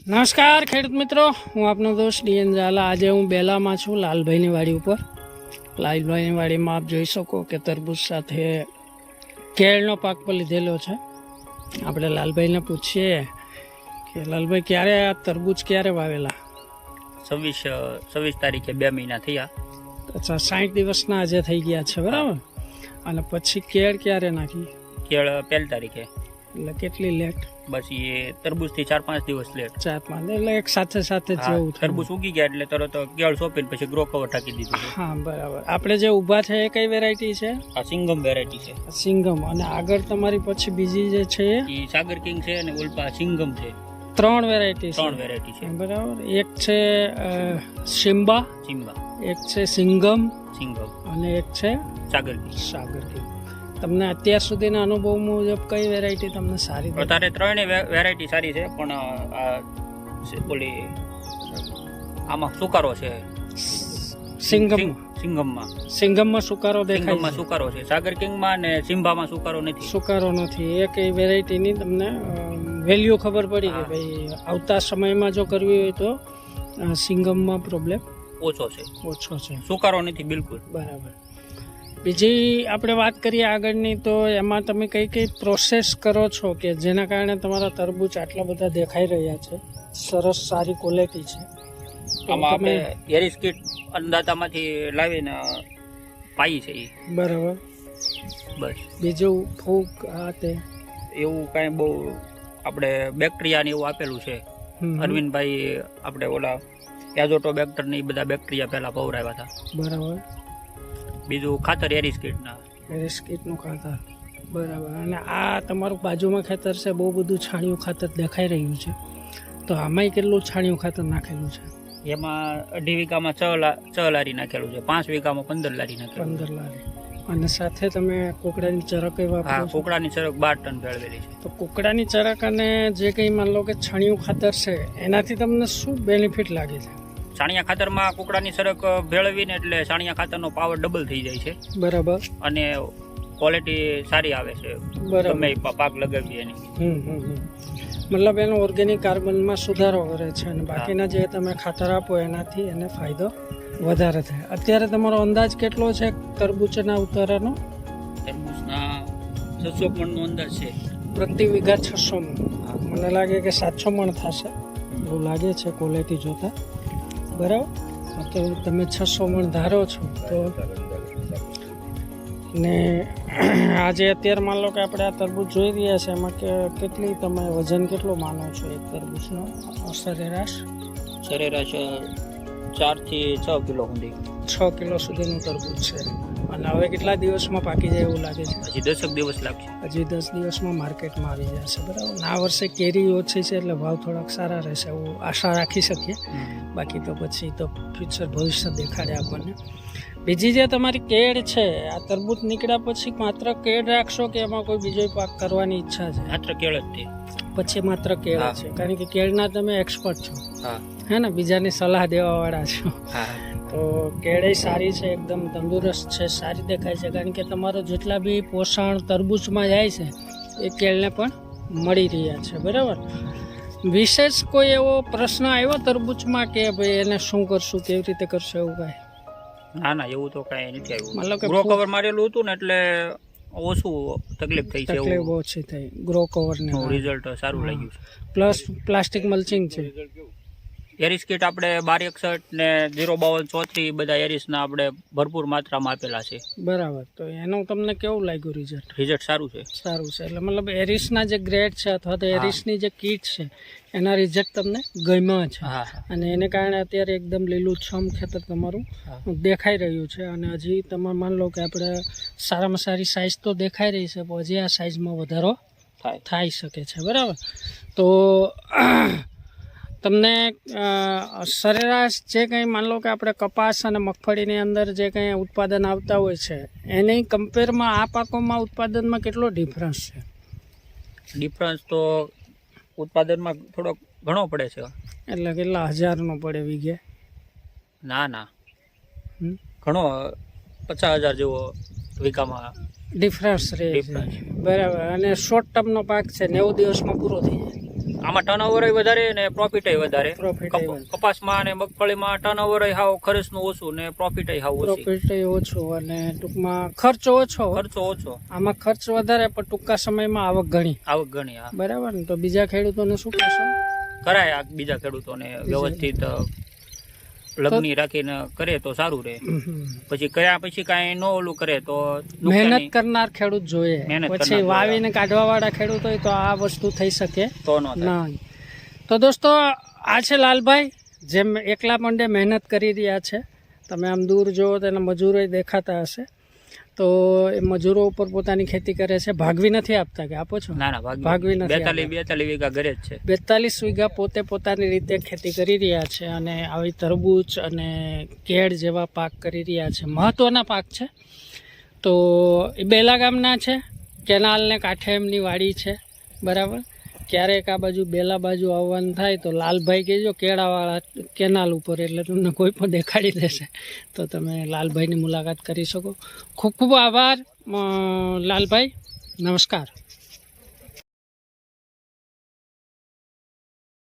નમસ્કાર ખેડૂત મિત્રો, હું આપનો દોસ્ત ડીએન ઝાલા. આજે હું બેલામાં છું, લાલભાઈની વાડી ઉપર. લાલભાઈની વાડીમાં આપ જોઈ શકો કે તરબૂચ સાથે કેળનો પાક પર લીધેલો છે. આપણે લાલભાઈને પૂછીએ કે લાલભાઈ ક્યારે આ તરબૂચ ક્યારે વાવેલા? 26 તારીખે 2 મહિના થયા. અચ્છા, 60 દિવસના આજે થઈ ગયા છે, બરાબર. અને પછી કેળ ક્યારે નાખી? કેળ 1 તારીખે. એટલે કેટલી લેટ? બસ એ તરબૂચથી 4-5 દિવસ લેટ. 4-5 એટલે એક સાથે સાથે જ જેવું થયું. તરબૂચ ઉગી ગયા એટલે તરત કેળ સોંપીને પછી ગ્રો કવર ટાંકી દીધું છે. હા, બરાબર. આપણે જે ઊભા છે એ કઈ વેરાયટી છે? આ સિંગમ વેરાયટી છે. સિંગમ. અને આગળ તમારી પછી બીજી જે છે એ સાગર કિંગ છે અને ઉલ્પા સિંગમ છે. 3 વેરાયટી છે. 3 વેરાયટી છે, બરાબર. એક છે સિમ્બા, એક છે સિંગમ અને એક છે સાગર કિંગ. સાગર કિંગ. તમને અત્યાર સુધીના અનુભવ મુજબ કઈ વેરાયટી તમને સારી? અત્યારે 3 વેરાયટી સારી છે, પણ ઓલી આમાં સુકારો છે. સિંગમમાં સુકારો દેખાય છે. સુકારો છે. સાગર કિંગમાં અને સિમ્બામાં સુકારો નથી. એક એ વેરાયટીની તમને વેલ્યુ ખબર પડી કે ભાઈ આવતા સમયમાં જો કરવી હોય તો સિંગમમાં પ્રોબ્લેમ ઓછો છે. સુકારો નથી બિલકુલ. બરાબર. બીજી આપણે વાત કરીએ આગળની, તો એમાં તમે કઈ કઈ પ્રોસેસ કરો છો કે જેના કારણે તમારા તરબૂચ આટલા બધા દેખાઈ રહ્યા છે, સરસ સારી ક્વોલિટી છે? આમાં આપણે એરિસ કીટ અંદાતામાંથી લાવીને પાઈ છે. બરાબર. બસ. બીજું ફૂગ આ તે એવું કાંઈ બહુ આપણે બેક્ટેરિયા ને એવું આપેલું છે. અરવિંદભાઈ આપણે ઓલા એઝોટો બેક્ટર ને એ બધા બેક્ટેરિયા પહેલા પવરાવ્યા હતા. બરાબર. બીજું ખાતર એરિસ કીટનું ખાતર. બરાબર. અને આ તમારું બાજુમાં ખેતર છે, બહુ બધું છાણિયું ખાતર દેખાઈ રહ્યું છે, તો આમાંય કેટલું છાણિયું ખાતર નાખેલું છે? એમાં 2.5 વીઘામાં 6 લારી નાખેલું છે, 5 વીઘામાં 15 લારી નાખેલું. 15 લારી. અને સાથે તમે કોકડાની ચરક એ વાપરો? હા, કોકડાની ચરક 12 ટન ભેળવેલી છે. તો કોકડાની ચરક અને જે કંઈ માન લો કે છાણિયું ખાતર છે, એનાથી તમને શું બેનિફિટ લાગે છે? છાણિયા ખાતરમાં કોકડાની ચરક ભેળવીને એટલે છાણિયા ખાતરનો પાવર ડબલ થઈ જાય છે. બરાબર. અને ક્વોલિટી સારી આવે છે. ગમે પાક લગાવીએ એની. મતલબ એનો ઓર્ગેનિક કાર્બનમાં સુધારો કરે છે અને બાકીના જે તમે ખાતર આપો એનાથી એને ફાયદો વધારે થાય. અત્યારે તમારો અંદાજ કેટલો છે તરબૂચના ઉતારાનો? તરબૂચના 600 મણનો અંદાજ છે. પ્રતિ વીઘા 600 મણ. મને લાગે કે 700 મણ થશે એવું લાગે છે ક્વોલિટી જોતા. બરાબર. તો તમે 600 મણ ધારો છો તો ને આજે અત્યારે માન લો કે આપણે આ તરબૂચ જોઈ રહ્યા છે, એમાં કેટલી તમે વજન કેટલો માનો છો એક તરબૂચનો સરેરાશ? 4 થી 6 કિલો સુધી. 6 કિલો સુધીનું તરબૂચ છે. અને હવે કેટલા દિવસમાં પાકી જાય એવું લાગે છે? હજી 10 દિવસ લાગશે. હજી 10 દિવસમાં માર્કેટમાં આવી જશે. બરાબર. આ વર્ષે કેરી ઓછી છે એટલે ભાવ થોડાક સારા રહેશે એવું આશા રાખી શકીએ. બાકી તો પછી તો ફ્યુચર ભવિષ્ય દેખાડે આપણને. બીજી જે તમારી કેળ છે, આ તરબૂચ નીકળ્યા પછી માત્ર કેળ રાખશો કે એમાં કોઈ બીજો પાક કરવાની ઈચ્છા છે? માત્ર કેળ જ છે. પછી માત્ર કેળ છે, કારણ કે કેળના તમે એક્સપર્ટ છો, હે ને? બીજાની સલાહ દેવાવાળા છો. તો કેળે સારી છે, એકદમ તંદુરસ્ત છે, સારી દેખાય છે, કારણ કે તમારો જેટલા બી પોષણ તરબૂચમાં જાય છે એ કેળને પણ મળી રહ્યા છે. બરાબર. વિશેષ કોઈ એવો પ્રશ્ન આવ્યો તરબૂચમાં કે ભાઈ એને શું કરશું, કેવી રીતે કરશું, એવું કાંઈ? ના, એવું તો કાંઈ નથી આવ્યું. મતલબ કે ગ્રો કવર મારેલું હતું ને એટલે ઓછું તકલીફ થઈ છે. તકલીફ ઓછી થઈ. ગ્રો કવરને રિઝલ્ટ સારું લાગ્યું છે. પ્લસ પ્લાસ્ટિક મલ્ચિંગ છે. એરિસ કીટ આપણે 1261 ને 05234 બધા એરિસના આપણે ભરપૂર માત્રામાં આપેલા છે. બરાબર. તો એનું તમને કેવું લાગ્યું રિઝલ્ટ? રિઝલ્ટ સારું છે. એટલે મતલબ એરિસના જે ગ્રેડ છે અથવા તો એરિસની જે કીટ છે એના રિઝલ્ટ તમને ગમ્યા છે. અને એને કારણે અત્યારે એકદમ લીલુંછમ ખેતર તમારું દેખાઈ રહ્યું છે. અને હજી તમે માન લો કે આપણે સારામાં સારી સાઇઝ તો દેખાઈ રહી છે, પણ હજી આ સાઇઝમાં વધારો થઈ શકે છે. બરાબર. તો તમને સરેરાશ જે કંઈ માન લો કે આપણે કપાસ અને મગફળીની અંદર જે કંઈ ઉત્પાદન આવતા હોય છે એની કમ્પેરમાં આ પાકોમાં ઉત્પાદનમાં કેટલો ડિફરન્સ છે? ડિફરન્સ તો ઉત્પાદનમાં થોડોક ઘણો પડે છે. એટલે કેટલા હજારનો પડે વીઘે? ના, ઘણો 50,000 જેવો વીઘામાં ડિફરન્સ રહે. બરાબર. અને શોર્ટ ટર્મનો પાક છે, 90 દિવસમાં પૂરો થઈ જાય. આમાં ટર્નઓવર વધારે ને પ્રોફિટ વધારે. કપાસમાં અને મગફળીમાં ટર્નઓવર હાવ ખર્ચનું ઓછું ને પ્રોફિટ હાવ ઓછું અને ટૂંકમાં ખર્ચો ઓછો. આમાં ખર્ચ વધારે પણ ટૂંકા સમયમાં આવક ઘણી. હા બરાબર ને. તો બીજા ખેડૂતોને શું કહેશો? કરાય બીજા ખેડૂતોને વ્યવસ્થિત લગ્ન રાખીને કરે તો સારું રહે. પછી કયા પછી કાંઈ ન ઓલું કરે તો મહેનત કરનાર ખેડૂત જોઈએ. પછી વાવીને કાઢવા વાળા ખેડૂત હોય તો આ વસ્તુ થઈ શકે તો ન. તો દોસ્તો આ છે લાલભાઈ, જેમ એકલા મંડે મહેનત કરી રહ્યા છે. તમે આમ દૂર જુઓ તો એના મજૂરો દેખાતા હશે. તો એ મજૂરો ઉપર પોતાની ખેતી કરે છે. ભાગવી નથી આપતા કે આપો છો? ના, ભાગવી નથી. 42 વીઘા ઘરે જ છે. 42 વીઘા પોતે પોતાની રીતે ખેતી કરી રહ્યા છે અને આવી તરબૂચ અને કેળ જેવા પાક કરી રહ્યા છે. મહત્વના પાક છે. તો એ બેલા ગામના છે. કેનાલને કાંઠે એમની વાડી છે. બરાબર. ક્યારેક આ બાજુ બેલા બાજુ આવવાનું થાય તો લાલભાઈ કહેજો કેળાવાળા કેનાલ ઉપર, એટલે તમને કોઈ પણ દેખાડી દેશે. તો તમે લાલભાઈની મુલાકાત કરી શકો. ખૂબ ખૂબ આભાર લાલભાઈ. નમસ્કાર.